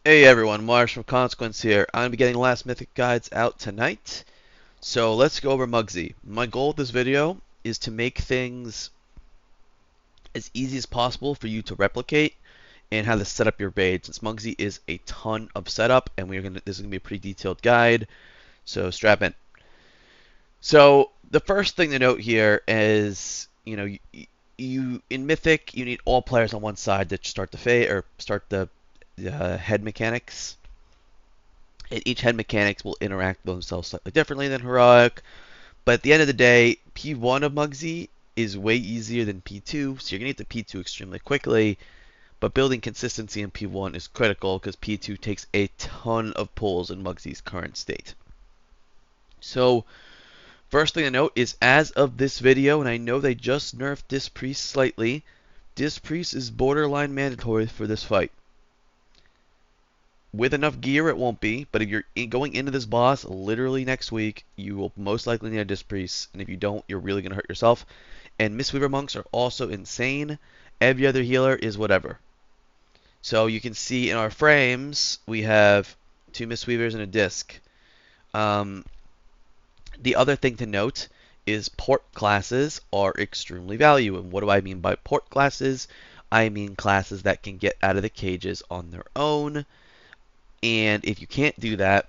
Hey everyone, Marsh from Consequence here. I'm going to be getting the last Mythic guides out tonight. So let's go over Muggsy. My goal with this video is to make things as easy as possible for you to replicate and how to set up your raid, since Muggsy is a ton of setup and this is going to be a pretty detailed guide. So strap in. So the first thing to note here is, you in Mythic you need all players on one side to start the head mechanics. And each head mechanics will interact with themselves slightly differently than Heroic. But at the end of the day, P1 of Muggsy is way easier than P2, so you're going to get to P2 extremely quickly. But building consistency in P1 is critical because P2 takes a ton of pulls in Muggsy's current state. So, first thing to note is as of this video, and I know they just nerfed Dispriest slightly, Dispriest is borderline mandatory for this fight. With enough gear, it won't be, but if you're going into this boss literally next week, you will most likely need a Disc Priest, and if you don't, you're really going to hurt yourself. And Mistweaver Monks are also insane. Every other healer is whatever. So you can see in our frames, we have 2 Mistweavers and a Disc. Um, the other thing to note is port classes are extremely valuable. And what do I mean by port classes? I mean classes that can get out of the cages on their own. And if you can't do that,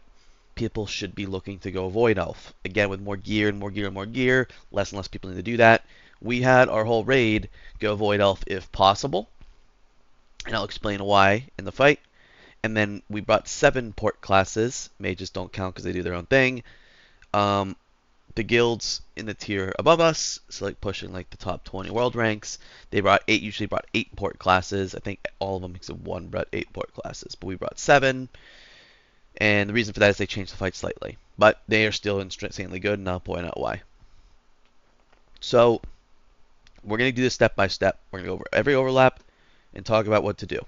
people should be looking to go Void Elf. Again, with more gear and more gear and more gear, less and less people need to do that. We had our whole raid go Void Elf if possible, and I'll explain why in the fight. And then we brought 7 port classes. Mages don't count because they do their own thing. The guilds in the tier above us, so like pushing like the top 20 world ranks, they usually brought 8 port classes. I think all of them except one brought 8 port classes, but we brought 7. And the reason for that is they changed the fight slightly. But they are still insanely good, and I'll point out why. So, we're going to do this step by step. We're going to go over every overlap and talk about what to do.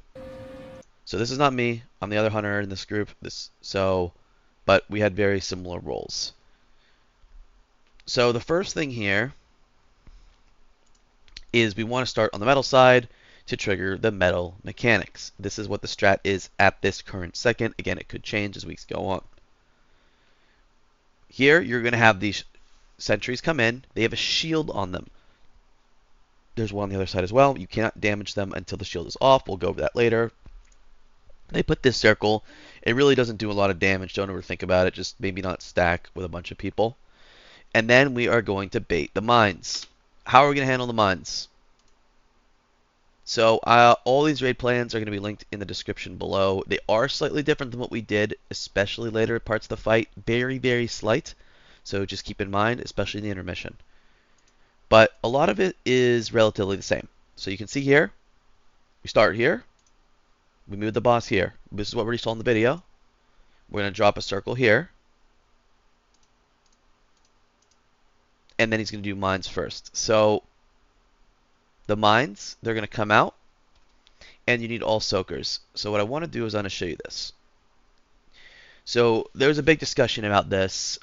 So this is not me. I'm the other hunter in this group. But we had very similar roles. So the first thing here is we want to start on the metal side to trigger the metal mechanics. This is what the strat is at this current second. Again, it could change as weeks go on. Here, you're going to have these sentries come in. They have a shield on them. There's one on the other side as well. You cannot damage them until the shield is off. We'll go over that later. They put this circle. It really doesn't do a lot of damage. Don't overthink about it. Just maybe not stack with a bunch of people. And then we are going to bait the mines. How are we going to handle the mines? So all these raid plans are going to be linked in the description below. They are slightly different than what we did, especially later parts of the fight. Very, very slight. So just keep in mind, especially in the intermission. But a lot of it is relatively the same. So you can see here, we start here. We move the boss here. This is what we already saw in the video. We're going to drop a circle here. And then he's going to do mines first. So the mines, they're going to come out. And you need all soakers. So what I want to do is I'm going to show you this. So there's a big discussion about this.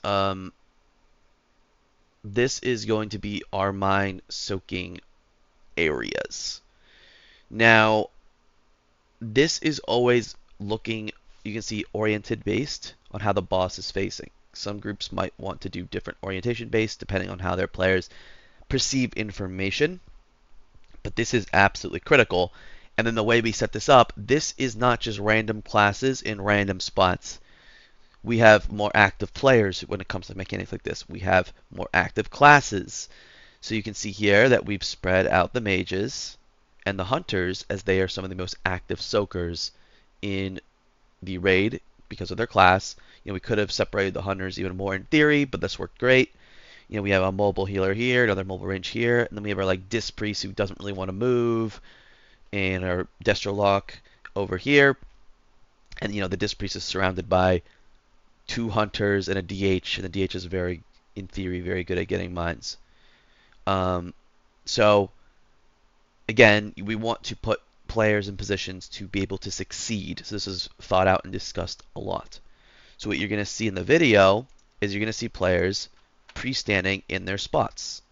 This is going to be our mine soaking areas. Now, this is always looking, you can see, oriented based on how the boss is facing. Some groups might want to do different orientation based depending on how their players perceive information. But this is absolutely critical. And then the way we set this up, this is not just random classes in random spots. We have more active players when it comes to mechanics like this. We have more active classes. So you can see here that we've spread out the mages and the hunters as they are some of the most active soakers in the raid because of their class. We could have separated the hunters even more in theory, but this worked great. We have a mobile healer here, another mobile range here, and then we have our like Disc Priest who doesn't really want to move, and our Destro Lock over here. And the Disc Priest is surrounded by 2 hunters and a DH, and the DH is in theory, very good at getting mines. So again, we want to put players in positions to be able to succeed. So this is thought out and discussed a lot. So what you're going to see in the video is you're going to see players pre-standing in their spots.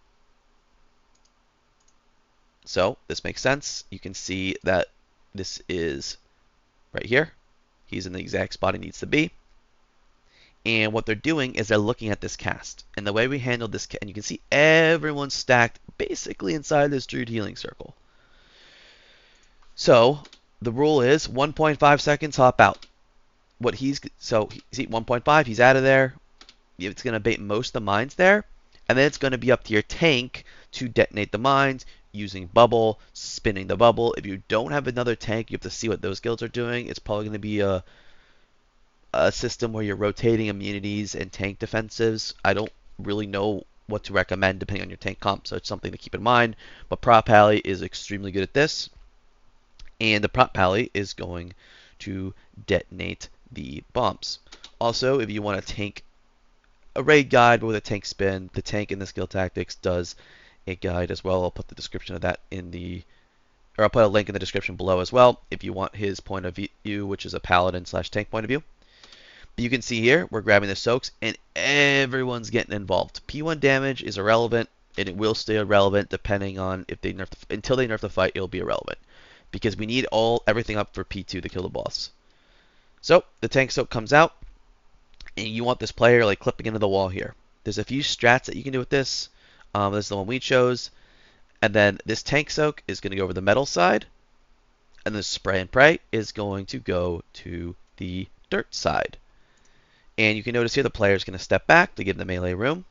So this makes sense. You can see that this is right here. He's in the exact spot he needs to be. And what they're doing is they're looking at this cast. And the way we handled this, and you can see everyone's stacked basically inside this Druid healing circle. So the rule is 1.5 seconds, hop out. See 1.5, he's out of there. It's going to bait most of the mines there. And then it's going to be up to your tank to detonate the mines using bubble, spinning the bubble. If you don't have another tank, you have to see what those guilds are doing. It's probably going to be a system where you're rotating immunities and tank defensives. I don't really know what to recommend depending on your tank comp, so it's something to keep in mind. But Prop Pally is extremely good at this, and the Prop Pally is going to detonate the bombs. Also, if you want to tank a raid guide with a tank spin, the tank in the skill tactics does a guide as well. I'll put the description of that or I'll put a link in the description below as well if you want his point of view, which is a paladin / tank point of view. You can see here, we're grabbing the soaks, and everyone's getting involved. P1 damage is irrelevant, and it will stay irrelevant depending on if they nerf until they nerf the fight, it'll be irrelevant. Because we need everything up for P2 to kill the boss. So, the tank soak comes out, and you want this player like clipping into the wall here. There's a few strats that you can do with this. This is the one we chose. And then this tank soak is going to go over the metal side, and the spray and pray is going to go to the dirt side. And you can notice here the player is going to step back to give the melee room.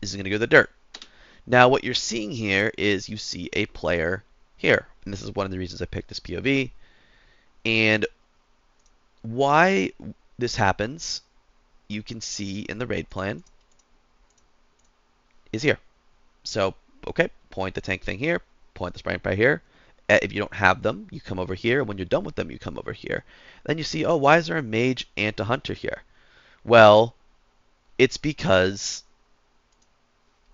This is going to go to the dirt. Now what you're seeing here is you see a player here. And this is one of the reasons I picked this POV. And why this happens, you can see in the raid plan, is here. So, okay, point the tank thing here, point the spray and pray here. If you don't have them, you come over here. When you're done with them, you come over here. Then you see, oh, why is there a mage and a hunter here? Well, it's because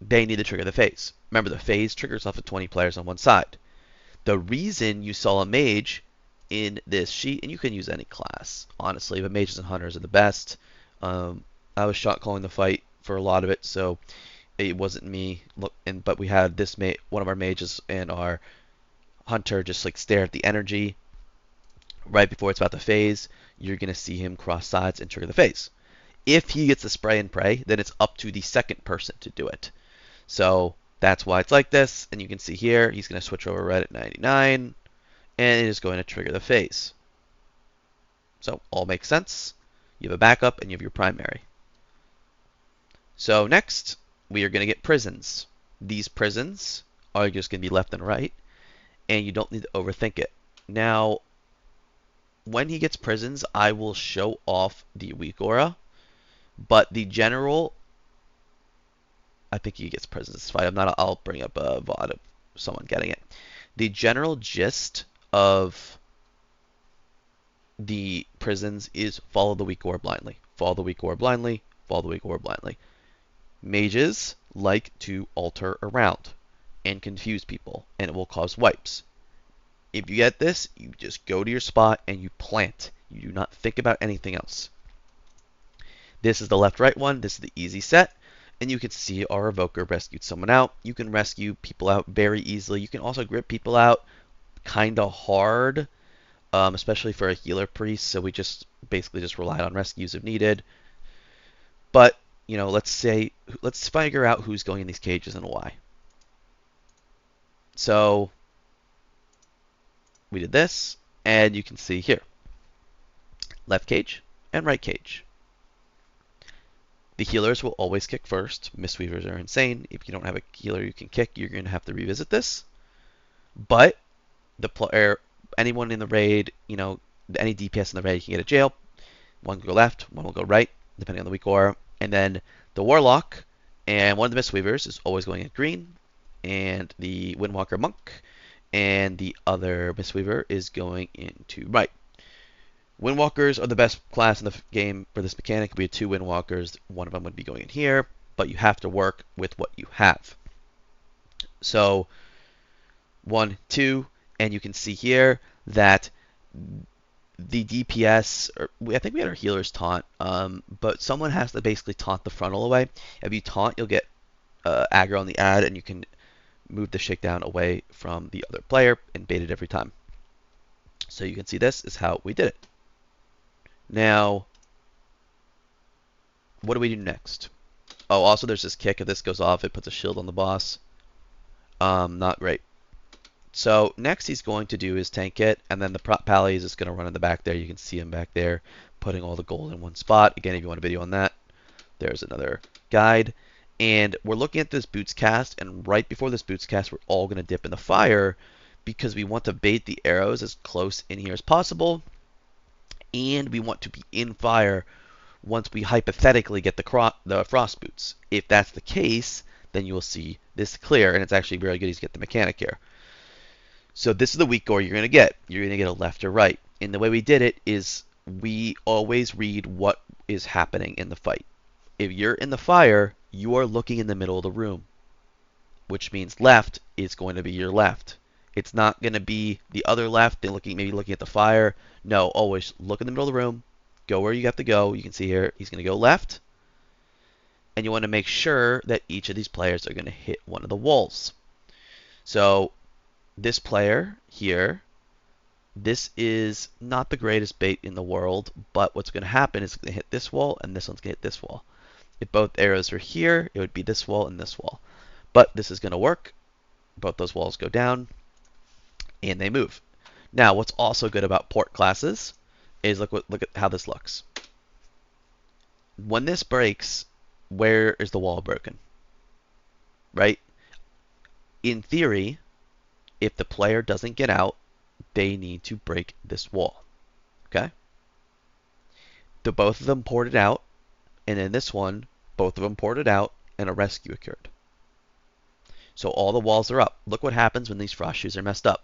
they need to trigger the phase. Remember, the phase triggers off of 20 players on one side. The reason you saw a mage in this sheet, and you can use any class, honestly, but mages and hunters are the best. I was shot calling the fight for a lot of it, so it wasn't me. But we had one of our mages and our hunter just like stare at the energy right before it's about to phase. You're going to see him cross sides and trigger the phase. If he gets the spray and pray, then it's up to the second person to do it. So that's why it's like this. And you can see here, he's going to switch over red at 99, and it is going to trigger the phase. So all makes sense. You have a backup and you have your primary. So next, we are going to get prisons. These prisons are just going to be left and right, and you don't need to overthink it. Now, when he gets prisons, I will show off the weak aura, but the general, I think he gets prisons this fight. I'll bring up a VOD of someone getting it. The general gist of the prisons is follow the weak aura blindly. Follow the weak aura blindly. Follow the weak aura blindly. Mages like to alter around and confuse people, and it will cause wipes. If you get this, you just go to your spot and you plant. You do not think about anything else. This is the left-right one. This is the easy set. And you can see our evoker rescued someone out. You can rescue people out very easily. You can also grip people out kind of hard, especially for a healer priest. So we just basically just relied on rescues if needed. But, you know, let's figure out who's going in these cages and why. So we did this, and you can see here, left cage and right cage. The healers will always kick first. Mistweavers are insane. If you don't have a healer you can kick, you're going to have to revisit this. But anyone in the raid, you know, any DPS in the raid can get a jail. One will go left, one will go right, depending on the weak aura. And then the warlock and one of the Mistweavers is always going at green, and the Windwalker monk and the other Mistweaver is going into right. Windwalkers are the best class in the game for this mechanic. We have two Windwalkers. One of them would be going in here, but you have to work with what you have. So 1, 2, and you can see here that the DPS, I think we had our healers taunt, but someone has to basically taunt the frontal away. If you taunt, you'll get aggro on the ad, and you can move the shakedown away from the other player and bait it every time. So you can see this is how we did it. Now, what do we do next? Oh, also there's this kick. If this goes off, it puts a shield on the boss. Not great. So next he's going to do is tank it, and then the pally is just going to run in the back there. You can see him back there putting all the gold in one spot. Again, if you want a video on that, there's another guide. And we're looking at this boots cast, and right before this boots cast, we're all going to dip in the fire because we want to bait the arrows as close in here as possible, and we want to be in fire once we hypothetically get the frost boots. If that's the case, then you will see this clear, and it's actually very good to get the mechanic here. So this is the weak gore you're going to get. You're going to get a left or right. And the way we did it is we always read what is happening in the fight. If you're in the fire, you are looking in the middle of the room, which means left is going to be your left. It's not going to be the other left, maybe looking at the fire. No, always look in the middle of the room, go where you have to go. You can see here, he's going to go left. And you want to make sure that each of these players are going to hit one of the walls. So this player here, this is not the greatest bait in the world, but what's going to happen is it's going to hit this wall, and this one's going to hit this wall. If both arrows are here, it would be this wall and this wall. But this is going to work. Both those walls go down, and they move. Now, what's also good about port classes is look at how this looks. When this breaks, where is the wall broken? Right? In theory, if the player doesn't get out, they need to break this wall. Okay? Both of them ported out, and in this one, both of them ported out, and a rescue occurred. So all the walls are up. Look what happens when these frost shoes are messed up.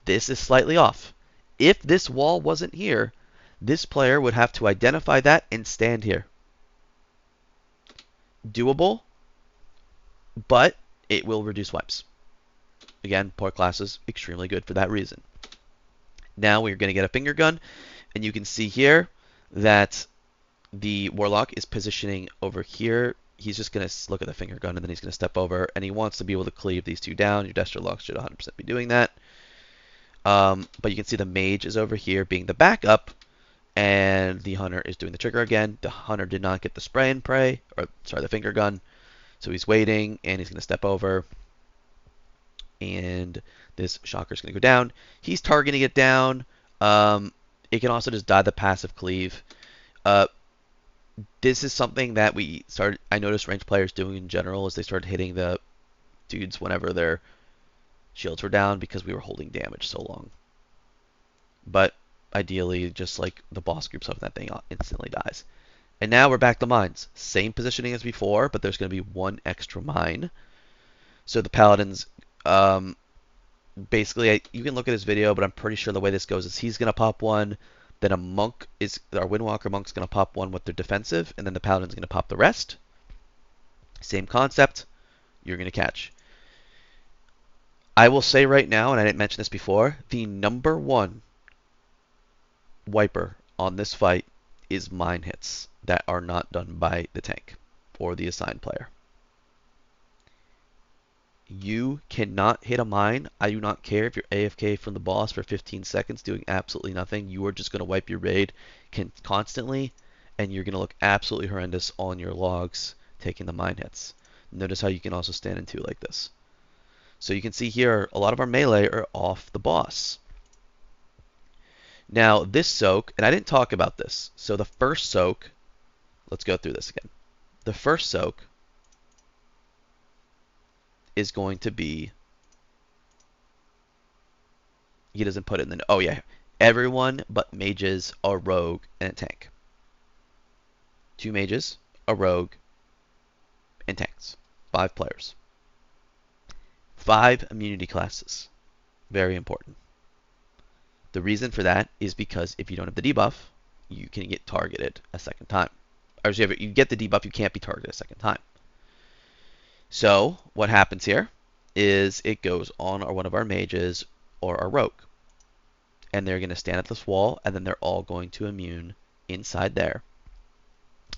This is slightly off. If this wall wasn't here, this player would have to identify that and stand here. Doable, but it will reduce wipes. Again, port classes, extremely good for that reason. Now we're going to get a finger gun, and you can see here that the warlock is positioning over here. He's just going to look at the finger gun, and then he's going to step over, and he wants to be able to cleave these two down. Your Destro Lock should 100% be doing that. But you can see the mage is over here being the backup, and the hunter is doing the trigger again. The hunter did not get the spray and pray, or sorry, the finger gun. So he's waiting, and he's going to step over, and this shocker is going to go down. He's targeting it down. It can also just die the passive cleave. This is something that I noticed ranged players doing in general is they started hitting the dudes whenever their shields were down because we were holding damage so long. But ideally, just like the boss groups of that thing instantly dies. And now we're back to mines. Same positioning as before, but there's going to be one extra mine. So the paladins, basically, you can look at his video, but I'm pretty sure the way this goes is he's going to pop one, then our Windwalker monk's going to pop one with their defensive, and then the paladin's going to pop the rest. Same concept, you're going to catch. I will say right now, and I didn't mention this before, the number one wiper on this fight is mine hits that are not done by the tank or the assigned player. You cannot hit a mine. I do not care if you're AFK from the boss for 15 seconds doing absolutely nothing. You are just going to wipe your raid constantly, and you're going to look absolutely horrendous on your logs taking the mine hits. Notice how you can also stand in two like this. So you can see here a lot of our melee are off the boss. Now this soak, and I didn't talk about this. So the first soak, let's go through this again. The first soak is going to be, he doesn't put it in the, oh yeah, everyone but mages, a rogue, and a tank. 2 mages, a rogue, and tanks. 5 players. 5 immunity classes. Very important. The reason for that is because if you don't have the debuff, you can get targeted a second time. Or so you get the debuff, you can't be targeted a second time. So what happens here is it goes on one of our mages or our rogue. And they're going to stand at this wall, and then they're all going to immune inside there.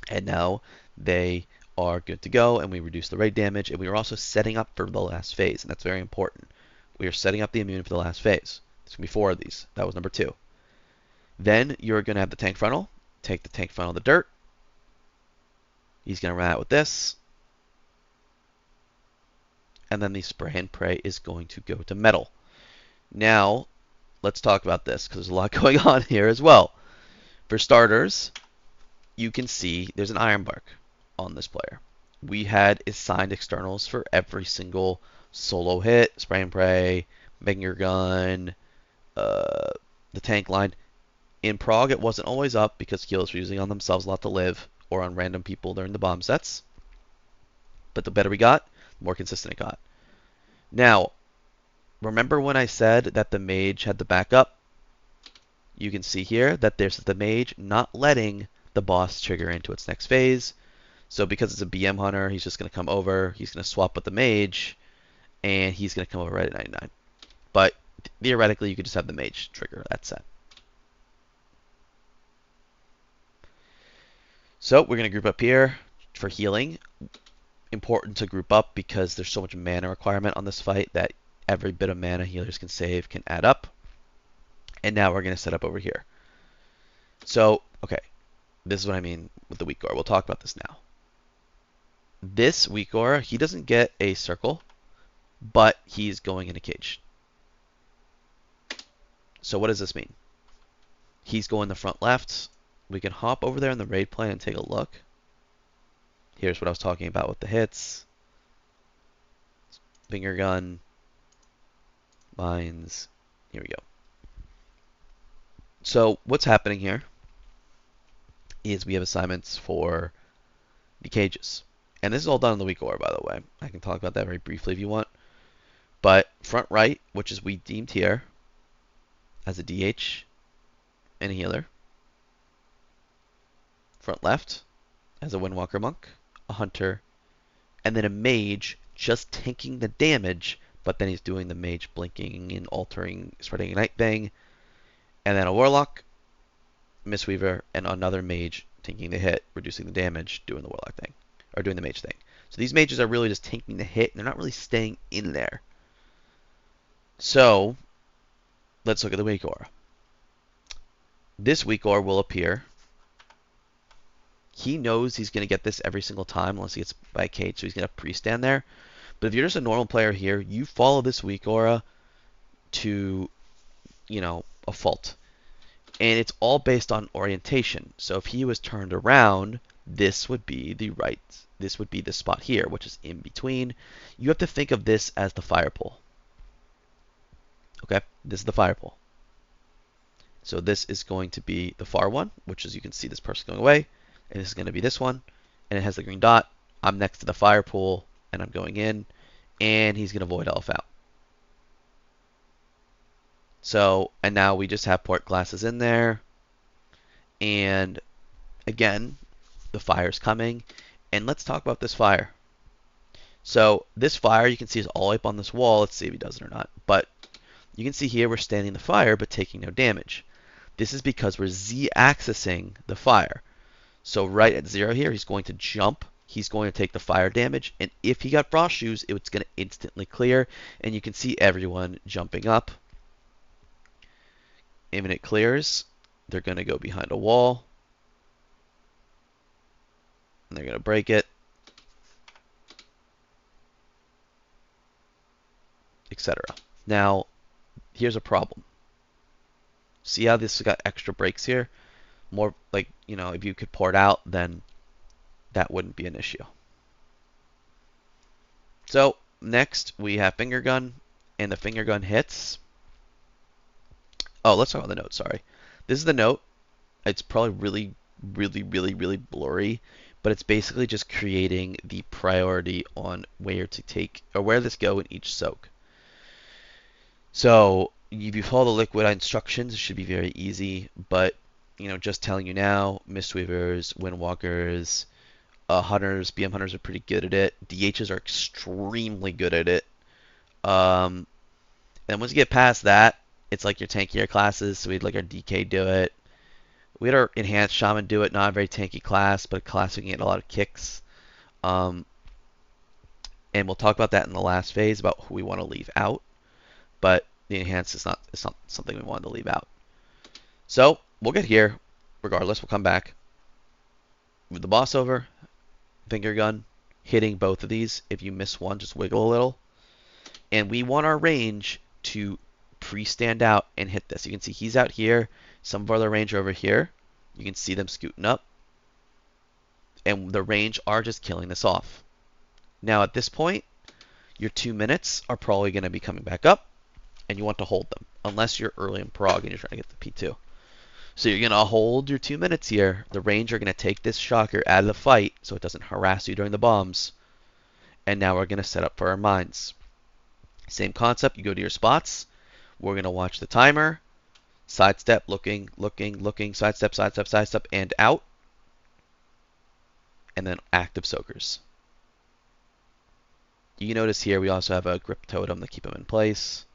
And now they are good to go, and we reduce the raid damage, and we are also setting up for the last phase, and that's very important. We are setting up the immune for the last phase. There's going to be 4 of these. That was number 2. Then you're going to have the tank frontal. take the tank funnel the dirt. He's going to run out with this. And then the spray and pray is going to go to metal. Now, let's talk about this because there's a lot going on here as well. For starters, you can see there's an iron bark on this player. We had assigned externals for every single solo hit, spray and pray, finger gun, the tank line. In Prague, it wasn't always up because healers were using on themselves a lot to live or on random people during the bomb sets. But the better we got, the more consistent it got. Now, remember when I said that the mage had the backup? You can see here that there's the mage not letting the boss trigger into its next phase. So because it's a BM hunter, he's just going to come over, he's going to swap with the mage, and he's going to come over right at 99. But theoretically, you could just have the mage trigger that set. So we're going to group up here for healing. Important to group up because there's so much mana requirement on this fight that every bit of mana healers can save can add up. And now we're going to set up over here. So, okay, this is what I mean with the weak aura. We'll talk about this now. This weak aura, he doesn't get a circle, but he's going in a cage. So what does this mean? He's going the front left. We can hop over there in the raid plan and take a look. Here's what I was talking about with the hits. Finger gun. Mines. Here we go. So what's happening here is we have assignments for the cages. And this is all done in the weak aura, by the way. I can talk about that very briefly if you want. But front right, which is we deemed here as a DH and a healer. Front left as a Windwalker monk, a hunter, and then a mage just tanking the damage, but then he's doing the mage blinking and altering, spreading ignite thing. And then a warlock, Mistweaver, and another mage tanking the hit, reducing the damage, doing the warlock thing, or doing the mage thing. So these mages are really just tanking the hit, and they're not really staying in there. So, let's look at the weak aura. This weak aura will appear. He knows he's going to get this every single time unless he gets by a cage, so he's going to pre-stand there. But if you're just a normal player here, you follow this weak aura to, a fault. And it's all based on orientation. So if he was turned around, this would be this would be the spot here, which is in between. You have to think of this as the fire pole. Okay, this is the fire pole. So this is going to be the far one, which is you can see this person going away. And this is going to be this one. And it has the green dot. I'm next to the fire pool, and I'm going in. And he's going to void elf out. So, and now we just have port glasses in there. And again, the fire's coming. And let's talk about this fire. So this fire you can see is all up on this wall. Let's see if he does it or not. But you can see here we're standing the fire but taking no damage. This is because we're Z-axising the fire. So right at 0 here, he's going to jump. He's going to take the fire damage. And if he got frost shoes, it's going to instantly clear. And you can see everyone jumping up. And when it clears, they're going to go behind a wall. And they're going to break it. Etc. Now, here's a problem. See how this got extra breaks here? More like, if you could pour it out, then that wouldn't be an issue. So, next we have finger gun, and the finger gun hits. Oh, let's talk about the note, sorry. This is the note. It's probably really blurry, but it's basically just creating the priority on where to take, or where this go in each soak. So, if you follow the liquid instructions, it should be very easy, but, just telling you now, Mistweavers, Windwalkers, Hunters, BM Hunters are pretty good at it. DHs are extremely good at it. And once you get past that, it's like your tankier classes, so we had like our DK do it. We had our Enhanced Shaman do it, not a very tanky class, but a class we can get a lot of kicks. And we'll talk about that in the last phase, about who we want to leave out. But the Enhanced is not something we wanted to leave out. So, we'll get here. Regardless, we'll come back. Move the boss over. Finger gun. Hitting both of these. If you miss one, just wiggle a little. And we want our range to pre-stand out and hit this. You can see he's out here. Some of our other range are over here. You can see them scooting up. And the range are just killing this off. Now at this point, your 2 minutes are probably going to be coming back up. And you want to hold them. Unless you're early in prog and you're trying to get the P2. So you're going to hold your 2 minutes here. The range are going to take this shocker out of the fight so it doesn't harass you during the bombs. And now we're going to set up for our mines. Same concept. You go to your spots. We're going to watch the timer. Sidestep, looking, sidestep, sidestep, sidestep, and out. And then active soakers. You notice here we also have a grip totem to keep them in place.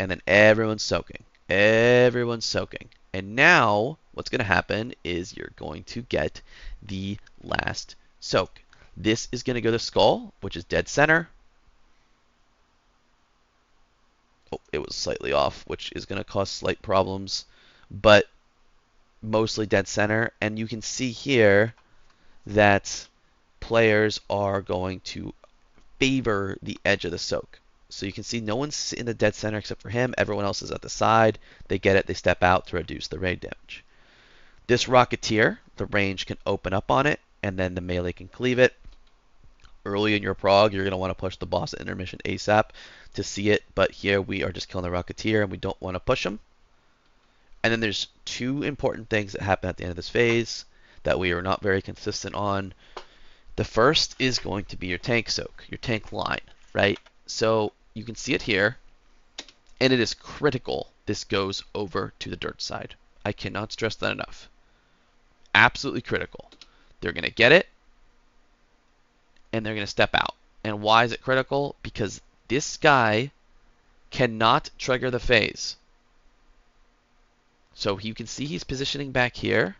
And then everyone's soaking. Everyone's soaking. And now what's going to happen is you're going to get the last soak. This is going to go to skull, which is dead center. Oh, it was slightly off, which is going to cause slight problems, but mostly dead center. And you can see here that players are going to favor the edge of the soak. So you can see no one's in the dead center except for him. Everyone else is at the side. They get it. They step out to reduce the raid damage. This Rocketeer, the range can open up on it, and then the melee can cleave it. Early in your prog, you're going to want to push the boss at Intermission ASAP to see it, but here we are just killing the Rocketeer, and we don't want to push him. And then there's two important things that happen at the end of this phase that we are not very consistent on. The first is going to be your tank soak, your tank line, right? So you can see it here, and it is critical this goes over to the dirt side. I cannot stress that enough. Absolutely critical. They're going to get it, and they're going to step out. And why is it critical? Because this guy cannot trigger the phase. So you can see he's positioning back here,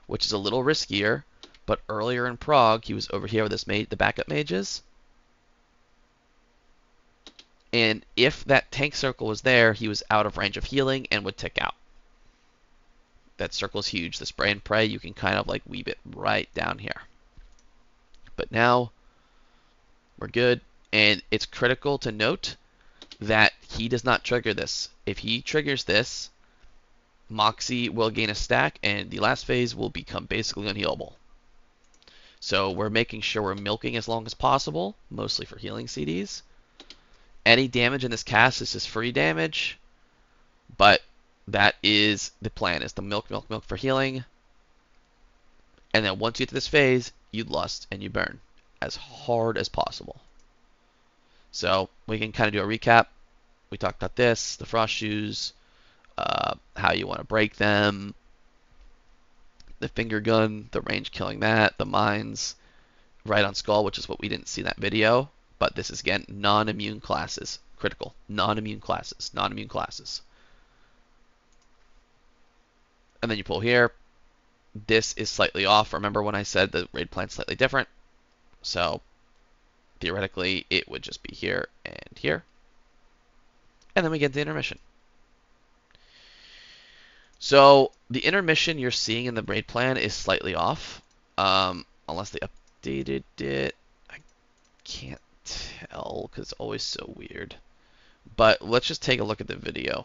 which is a little riskier, but earlier in prog, he was over here with this the backup mages. And if that tank circle was there, he was out of range of healing and would tick out. That circle is huge. The spray and pray, you can kind of like weave it right down here. But now we're good. And it's critical to note that he does not trigger this. If he triggers this, Moxie will gain a stack, and the last phase will become basically unhealable. So we're making sure we're milking as long as possible, mostly for healing CDs. Any damage in this cast is just free damage, but that is the plan, is to milk for healing. And then once you get to this phase, you lust and you burn as hard as possible. So we can kind of do a recap. We talked about this, the frost shoes, how you want to break them, the finger gun, the range killing that, the mines, right on skull, which is what we didn't see in that video. But this is, again, non-immune classes. Critical. Non-immune classes. Non-immune classes. And then you pull here. This is slightly off. Remember when I said the raid plan's slightly different? So, theoretically, it would just be here and here. And then we get the intermission. So, the intermission you're seeing in the raid plan is slightly off. Unless they updated it. I can't tell because it's always so weird. But let's just take a look at the video.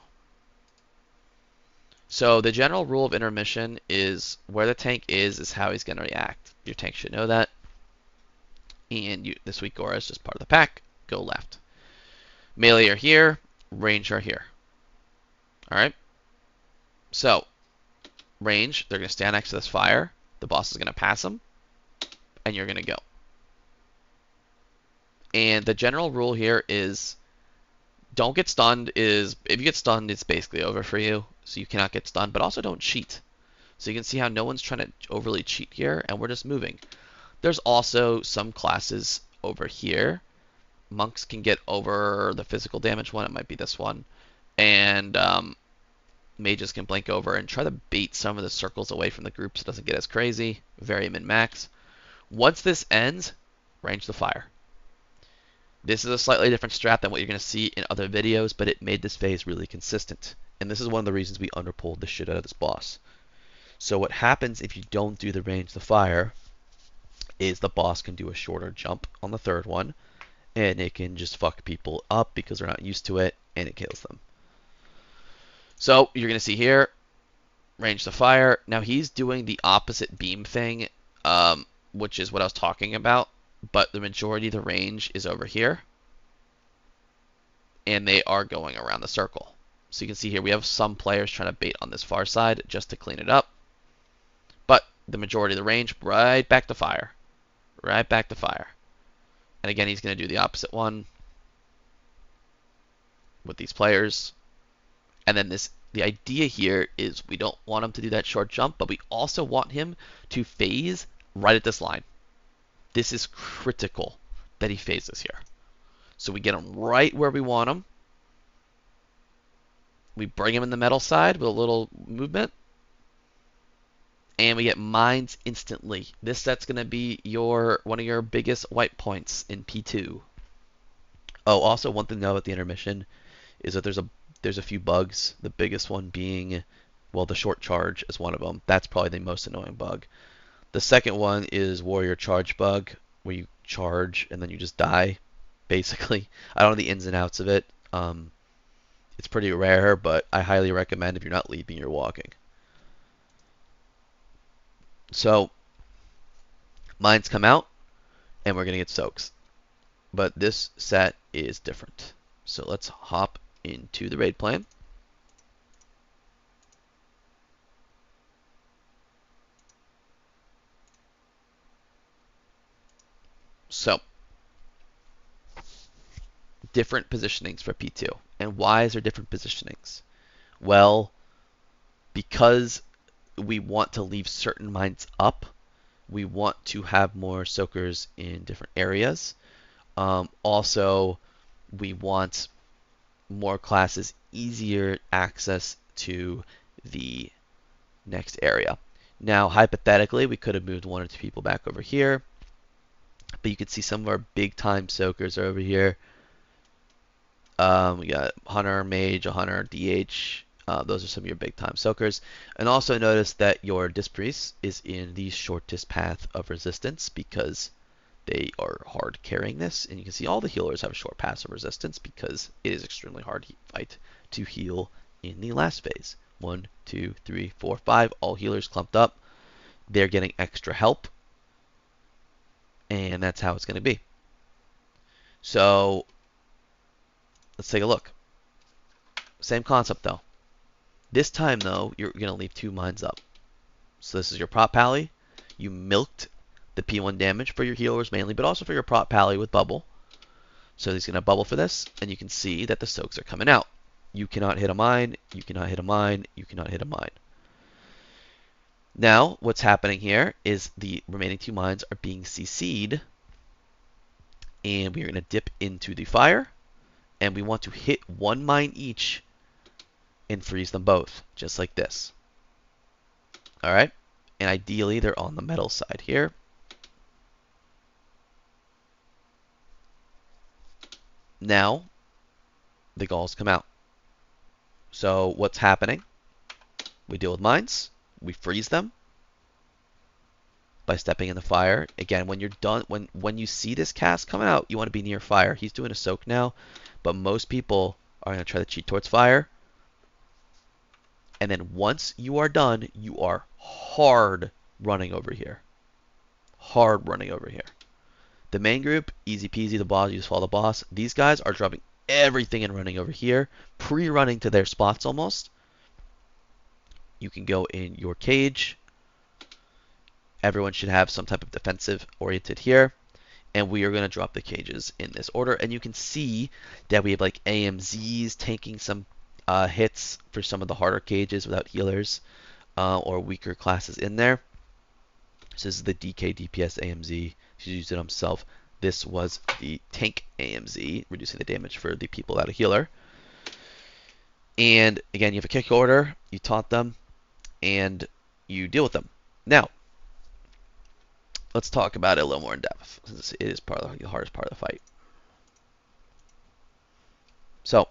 So the general rule of intermission is where the tank is how he's going to react. Your tank should know that. And this week Gora is just part of the pack. Go left. Melee are here. Range are here. Alright. So, range, they're going to stand next to this fire. The boss is going to pass them. And you're going to go. And the general rule here is don't get stunned. If you get stunned, it's basically over for you. So you cannot get stunned, but also don't cheat. So you can see how no one's trying to overly cheat here, and we're just moving. There's also some classes over here. Monks can get over the physical damage one. It might be this one. And mages can blink over and try to bait some of the circles away from the group so it doesn't get as crazy. Very min-max. Once this ends, range the fire. This is a slightly different strat than what you're going to see in other videos, but it made this phase really consistent. And this is one of the reasons we underpulled the shit out of this boss. So what happens if you don't do the range the fire is the boss can do a shorter jump on the third one, and it can just fuck people up because they're not used to it, and it kills them. So you're going to see here, range the fire. Now he's doing the opposite beam thing, which is what I was talking about, but the majority of the range is over here, and they are going around the circle. So you can see here we have some players trying to bait on this far side just to clean it up, but the majority of the range, right back to fire. Right back to fire. And again, he's going to do the opposite one with these players. And then the idea here is we don't want him to do that short jump, but we also want him to phase right at this line. This is critical that he phases here. So we get him right where we want him. We bring him in the metal side with a little movement. And we get mines instantly. This set's going to be one of your biggest wipe points in P2. Oh, also one thing to know about the intermission is that there's a few bugs. The biggest one being, well, the short charge is one of them. That's probably the most annoying bug. The second one is warrior charge bug, where you charge and then you just die, basically. I don't know the ins and outs of it. It's pretty rare, but I highly recommend if you're not leaping, you're walking. So, mines come out, and we're going to get soaks. But this set is different. So let's hop into the raid plan. So, different positionings for P2. And why is there different positionings? Well, because we want to leave certain mines up, we want to have more soakers in different areas. Also, we want more classes easier access to the next area. Now, hypothetically, we could have moved one or two people back over here, but you can see some of our big time soakers are over here. We got Hunter, Mage, a Hunter, DH. Those are some of your big time soakers. And also notice that your Disc Priest is in the shortest path of resistance because they are hard carrying this. And you can see all the healers have a short path of resistance because it is extremely hard fight to heal in the last phase. 1, 2, 3, 4, 5. All healers clumped up. They're getting extra help. And that's how it's going to be. So let's take a look. Same concept though. This time though, you're going to leave 2 mines up. So this is your prop pally. You milked the P1 damage for your healers mainly, but also for your prop pally with bubble. So he's going to bubble for this, and you can see that the soaks are coming out. You cannot hit a mine, you cannot hit a mine, you cannot hit a mine. Now, what's happening here is the remaining 2 mines are being CC'd, and we're going to dip into the fire, and we want to hit 1 mine each and freeze them both, just like this. Alright, and ideally they're on the metal side here. Now, the galls come out. So what's happening? We deal with mines, we freeze them by stepping in the fire. Again, when you're done, when you see this cast coming out, you want to be near fire. He's doing a soak now, but most people are going to try to cheat towards fire. And then once you are done, you are hard running over here. Hard running over here. The main group, easy peasy, the boss, you just follow the boss. These guys are dropping everything and running over here, pre-running to their spots almost. You can go in your cage. Everyone should have some type of defensive oriented here. And we are going to drop the cages in this order. And you can see that we have like AMZs tanking some hits for some of the harder cages without healers or weaker classes in there. So this is the DK DPS AMZ. He's used it himself. This was the tank AMZ, reducing the damage for the people without a healer. And again, you have a kick order, you taunt them, and you deal with them. Now, let's talk about it a little more in depth, since it is part of the hardest part of the fight. So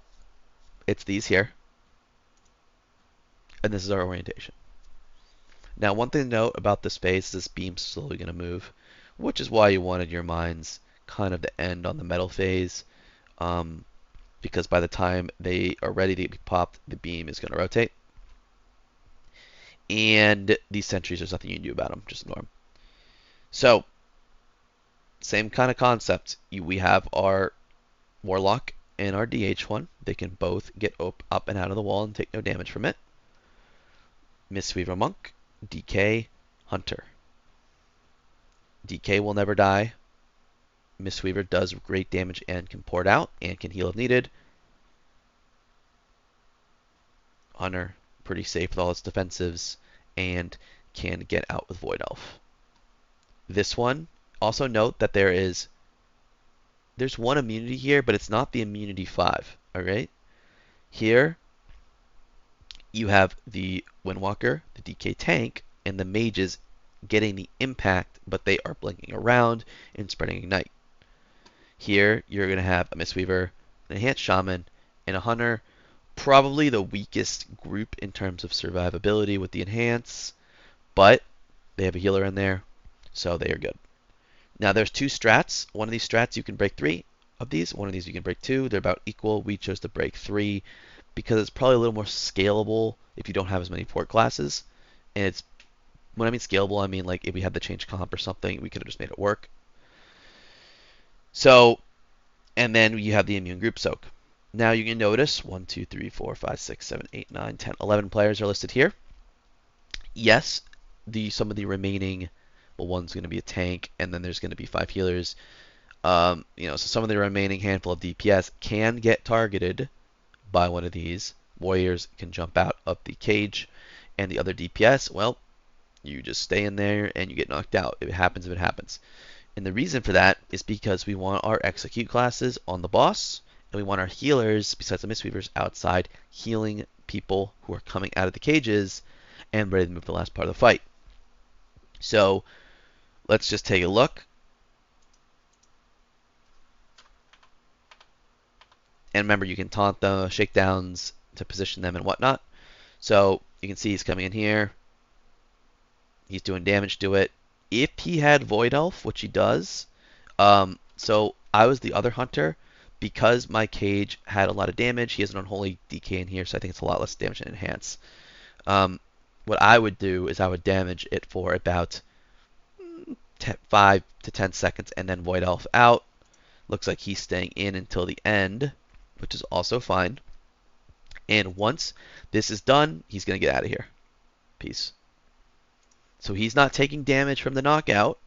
it's these here, and this is our orientation. Now, one thing to note about this phase is this beam's slowly going to move, which is why you wanted your mines kind of to end on the metal phase, um, because by the time they are ready to be popped, the beam is going to rotate. And these sentries, there's nothing you can do about them, just ignore them. So, same kind of concept. We have our Warlock and our DH one. They can both get up and out of the wall and take no damage from it. Mistweaver Monk, DK, Hunter. DK will never die. Mistweaver does great damage and can port out and can heal if needed. Hunter, pretty safe with all its defensives and can get out with Void Elf. This one, also note that there's one immunity here, but it's not the immunity 5, alright? Here, you have the Windwalker, the DK tank, and the mages getting the impact, but they are blinking around and spreading ignite. Here, you're going to have a Mistweaver, an Enhanced Shaman, and a Hunter. Probably the weakest group in terms of survivability with the Enhance, but they have a healer in there, so they are good. Now, there's two strats. One of these strats, you can break 3 of these. One of these, you can break 2. They're about equal. We chose to break 3 because it's probably a little more scalable if you don't have as many port classes. And it's, when I mean scalable, I mean like if we had to change comp or something, we could have just made it work. So, and then you have the immune group soak. Now you can notice 1, 2, 3, 4, 5, 6, 7, 8, 9, 10, 11 players are listed here. Yes, some of the remaining, well, one's going to be a tank, and then there's going to be 5 healers. So some of the remaining handful of DPS can get targeted by one of these. Warriors can jump out of the cage, and the other DPS, well, you just stay in there and you get knocked out. If it happens, if it happens. And the reason for that is because we want our execute classes on the boss, and we want our healers, besides the Mistweavers, outside healing people who are coming out of the cages and ready to move to the last part of the fight. So let's just take a look. And remember, you can taunt the shakedowns to position them and whatnot. So you can see he's coming in here. He's doing damage to it. If he had Void Elf, which he does, so I was the other hunter. Because my cage had a lot of damage, he has an Unholy DK in here, so I think it's a lot less damage than Enhance. What I would do is I would damage it for about 5 to 10 seconds and then Void Elf out. Looks like he's staying in until the end, which is also fine. And once this is done, he's going to get out of here. Peace. So he's not taking damage from the knockout.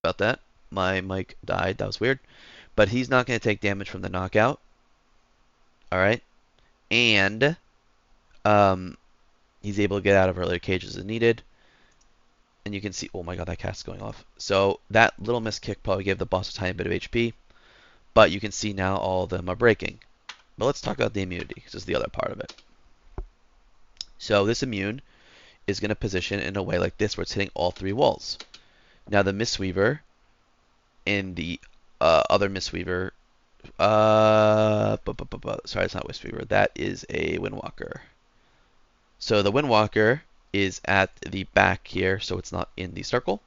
About that. My mic died. That was weird. But he's not going to take damage from the knockout. Alright. And he's able to get out of earlier cages as needed. And you can see, oh my god, that cast's going off. So that little miss kick probably gave the boss a tiny bit of HP. But you can see now all of them are breaking. But let's talk about the immunity, because this is the other part of it. So this immune is going to position in a way like this, where it's hitting all 3 walls. Now the Mistweaver and the other Mistweaver, sorry, it's not Mistweaver, that is a Windwalker. So the Windwalker is at the back here, so it's not in the circle.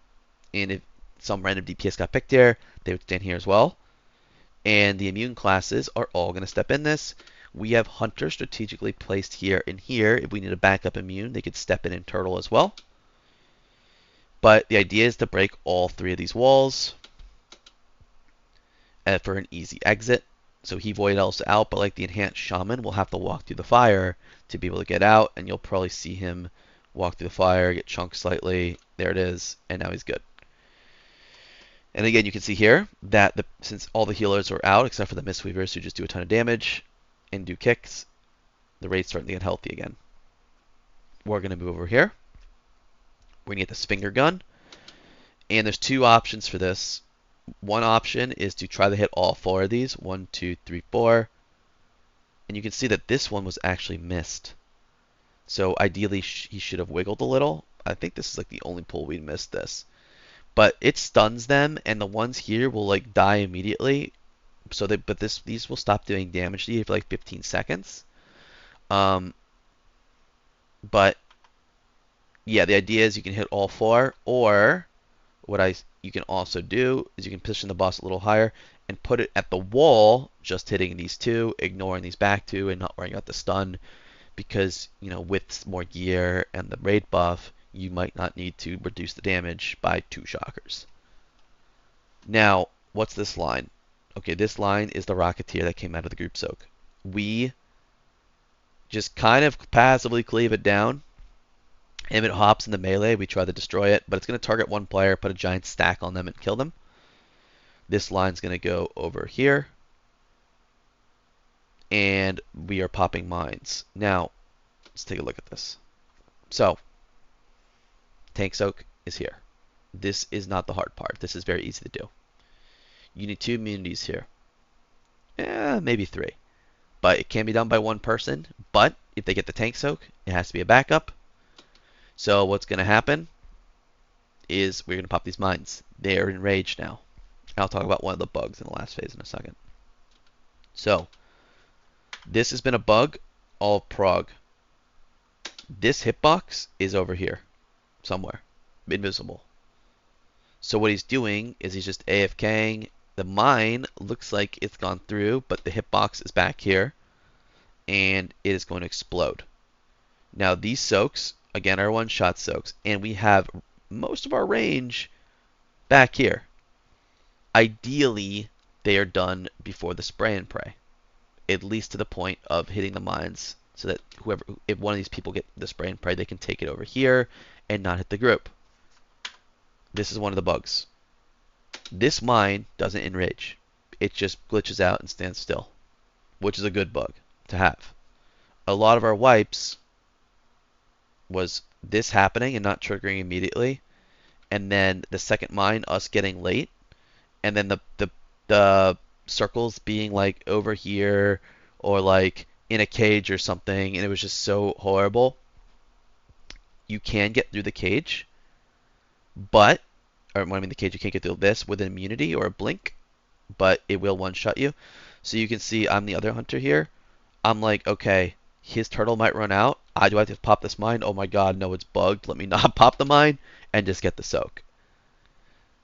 And if some random DPS got picked here, they would stand here as well. And the immune classes are all going to step in this. We have Hunter strategically placed here and here. If we need a backup immune, they could step in Turtle as well. But the idea is to break all 3 of these walls for an easy exit. So he Void Elves out, but like the Enhanced Shaman, will have to walk through the fire to be able to get out. And you'll probably see him walk through the fire, get chunked slightly. There it is. And now he's good. And again, you can see here that since all the healers are out, except for the Mistweavers who just do a ton of damage and do kicks, the raid's starting to get healthy again. We're going to move over here. We're going to get this finger gun. And there's 2 options for this. one option is to try to hit all 4 of these. 1, 2, 3, 4. And you can see that this one was actually missed. So ideally, he should have wiggled a little. I think this is like the only pull we missed this. But it stuns them, and the ones here will like die immediately. So these will stop doing damage to you for like 15 seconds. But yeah, the idea is you can hit all 4, or you can also do is you can position the boss a little higher and put it at the wall, just hitting these 2, ignoring these back 2, and not worrying about the stun, because with more gear and the raid buff, you might not need to reduce the damage by 2 shockers. Now, what's this line? Okay, this line is the Rocketeer that came out of the group soak. We just kind of passively cleave it down. If it hops in the melee, we try to destroy it, but it's going to target one player, put a giant stack on them, and kill them. This line's going to go over here, and we are popping mines. Now, let's take a look at this. So, Tank Soak is here. This is not the hard part. This is very easy to do. You need 2 immunities here. Maybe 3. But it can be done by one person. But if they get the Tank Soak, it has to be a backup. So what's going to happen is we're going to pop these mines. They are enraged now. I'll talk about one of the bugs in the last phase in a second. So, this has been a bug, all prog. This hitbox is over here, somewhere, invisible. So what he's doing is he's just AFKing. The mine looks like it's gone through, but the hitbox is back here, and it is going to explode. Now these soaks, again, are one-shot soaks, and we have most of our range back here. Ideally, they are done before the spray and pray, at least to the point of hitting the mines, so that if one of these people get the spray and pray, they can take it over here and not hit the group. This is one of the bugs. This mine doesn't enrage. It just glitches out and stands still, which is a good bug to have. A lot of our wipes was this happening and not triggering immediately, and then the second mine us getting late, and then the circles being like over here or like in a cage or something, and it was just so horrible. You can get through the cage, but or when I mean the cage, you can't get through this with an immunity or a blink, but it will one-shot you. So you can see I'm the other hunter here. I'm like, okay, his turtle might run out. Do I have to pop this mine? Oh my god, no, it's bugged. Let me not pop the mine and just get the soak.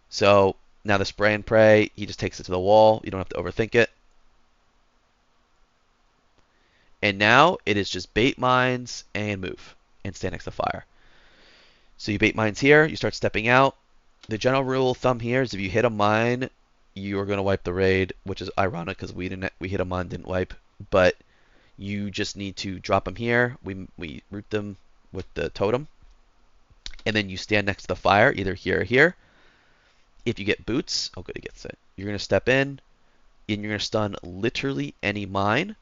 So now the spray and pray, he just takes it to the wall. You don't have to overthink it. And now it is just bait mines and move and stand next to fire. So you bait mines here, you start stepping out. The general rule of thumb here is if you hit a mine, you are going to wipe the raid, which is ironic because we hit a mine, didn't wipe. But you just need to drop them here. We root them with the totem. And then you stand next to the fire, either here or here. If you get boots, oh good, he gets it. You're going to step in, and you're going to stun literally any mine.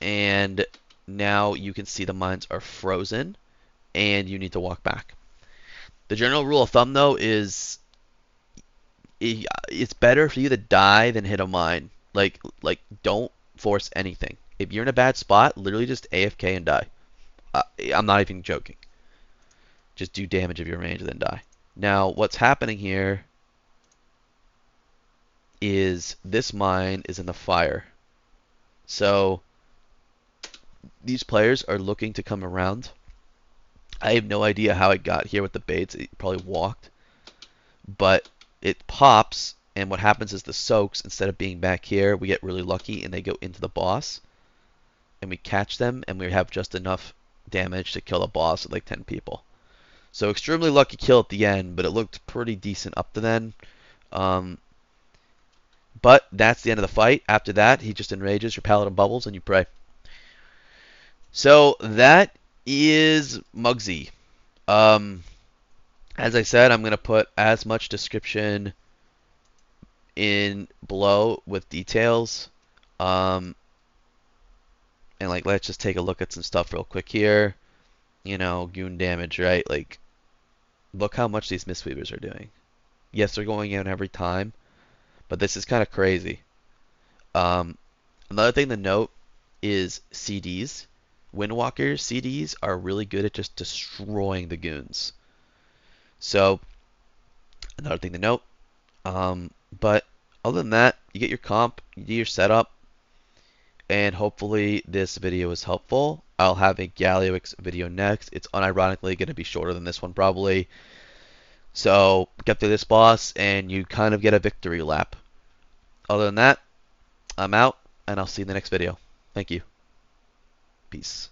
And now you can see the mines are frozen, and you need to walk back. The general rule of thumb, though, is it's better for you to die than hit a mine. Like don't force anything. If you're in a bad spot, literally just AFK and die. I'm not even joking. Just do damage of your range and then die. Now, what's happening here is this mine is in the fire. So these players are looking to come around. I have no idea how it got here with the baits. It probably walked. But it pops, and what happens is the soaks, instead of being back here, we get really lucky and they go into the boss. And we catch them, and we have just enough damage to kill a boss with like 10 people. So extremely lucky kill at the end, but it looked pretty decent up to then. But that's the end of the fight. After that, he just enrages, your paladin bubbles, and you pray. So that is Muggsy. As I said, I'm going to put as much description in below with details. And like, let's just take a look at some stuff real quick here. You know, goon damage, right? Like, look how much these Mistweavers are doing. Yes, they're going in every time, but this is kind of crazy. Um, Another thing to note is CDs. Windwalker CDs are really good at just destroying the goons. So, another thing to note. But other than that, you get your comp, you do your setup, and hopefully this video is helpful. I'll have a Galliowix video next. It's unironically going to be shorter than this one probably. So get through this boss and you kind of get a victory lap. Other than that, I'm out and I'll see you in the next video. Thank you. Peace.